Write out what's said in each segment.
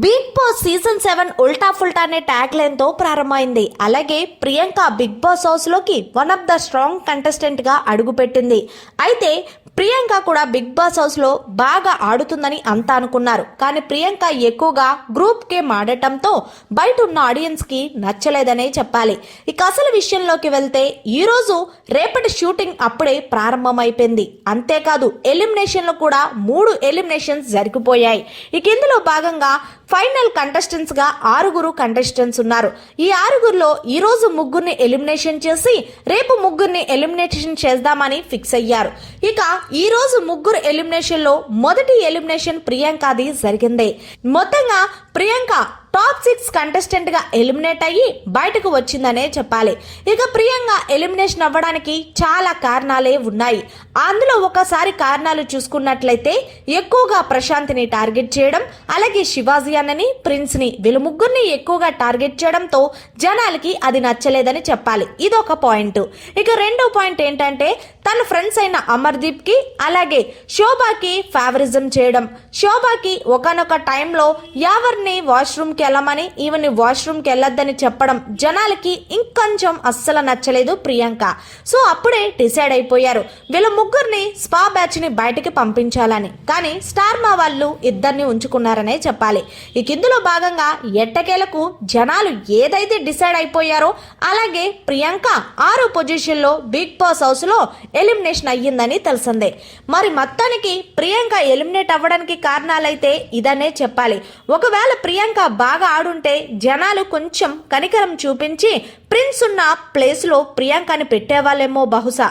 Big boss season 7 ఉల్టా ఫుల్టా అనే tag line తో ప్రారంభమైంది. అలాగే ప్రియాంక బిగ్ బాస్ హౌస్ లోకి one of the strong contestant గా అడుగుపెట్టింది. అయితే ప్రియాంక కూడా బిగ్ బాస్ హౌస్ లో బాగా ఆడుతుందని అంతా అనుకున్నారు. కానీ ప్రియాంక ఎక్కువగా గ్రూప్ గేమ్ ఆడటంతో బయట ఉన్న ఆడియన్స్ కి నచ్చలేదనే చెప్పాలి. ఇక అసలు విషయంలోకి వెళ్తే ఈ రోజు రేపటి షూటింగ్ అప్పుడే ప్రారంభమైపోయింది. అంతేకాదు ఎలిమినేషన్ లో కూడా 3 ఎలిమినేషన్స్ జరిగిపోయాయి. ఇక ఇందులో భాగంగా ఫైనల్ కంటెస్టెంట్స్ గా 6 కంటెస్టెంట్స్ ఉన్నారు. ఈ 6లో ఈ రోజు 3 ఎలిమినేషన్ చేసి రేపు 3 ఎలిమినేషన్ చేద్దామని ఫిక్స్ అయ్యారు. ఇక ఈ రోజు 3 ఎలిమినేషన్ లో మొదటి ఎలిమినేషన్ ప్రియాంకది జరిగింది. మొత్తంగా ప్రియాంక టాప్ 6 కంటెస్టెంట్ గా ఎలిమినేట్ అయ్యి బయటకు వచ్చిందనే చెప్పాలి. ఇక ప్రియాంక ఎలిమినేషన్ అవ్వడానికి చాలా కారణాలే ఉన్నాయి. అందులో ఒకసారి కారణాలు చూసుకున్నట్లయితే ఎక్కువగా ప్రశాంత్ని టార్గెట్ చేయడం, అలాగే శివాజీ అన్నని, ప్రిన్స్ ని, వీళ్ళు 3 ఎక్కువగా టార్గెట్ చేయడంతో జనాలకి అది నచ్చలేదని చెప్పాలి. ఇదొక పాయింట్. ఇక రెండో పాయింట్ ఏంటంటే తన ఫ్రెండ్స్ అయిన అమర్దీప్ కి అలాగే శోభాకి ఫేవరిజం చేయడం. శోభాకి ఒకనొక టైంలో ఎవరిని వాష్రూమ్ కి వెళ్ళమని, ఈవెన్ వాష్రూమ్ కి వెళ్ళొద్దని చెప్పడం జనాలకి ఇంకొంచెం అస్సలు నచ్చలేదు ప్రియాంక. సో అప్పుడే డిసైడ్ అయిపోయారు వీళ్ళ 3 స్పా బ్యాచ్ ని బయటికి పంపించాలని. కానీ స్టార్ మా వాళ్ళు 2 ఉంచుకున్నారనే చెప్పాలి. ఇక ఇందులో భాగంగా ఎట్టకేలకు జనాలు ఏదైతే డిసైడ్ అయిపోయారో అలాగే ప్రియాంక 6 పొజిషన్ లో బిగ్ బాస్ హౌస్ లో ఎలిమినేషన్ అయ్యిందని తెలిసిందే. మరి మొత్తానికి ప్రియాంక ఎలిమినేట్ అవ్వడానికి కారణాలైతే ఇదనే చెప్పాలి. ఒకవేళ ప్రియాంక బాగా ఆడుంటే జనాలు కొంచెం కనికరం చూపించి ప్రిన్స్ ఉన్న ప్లేస్ లో ప్రియాంకని పెట్టేవాళ్ళేమో బహుశా.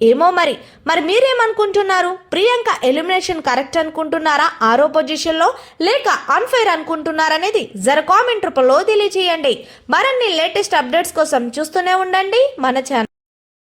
ఏమో మరి మీరేమనుకుంటున్నారు? ప్రియాంక ఎలిమినేషన్ కరెక్ట్ అనుకుంటున్నారా 6 పొజిషన్ లో, లేక అన్ఫైర్ అనుకుంటున్నారనేది జర కామెంట్ రూపంలో తెలియజేయండి. మరిన్ని లేటెస్ట్ అప్డేట్స్ కోసం చూస్తూనే ఉండండి మన ఛానల్.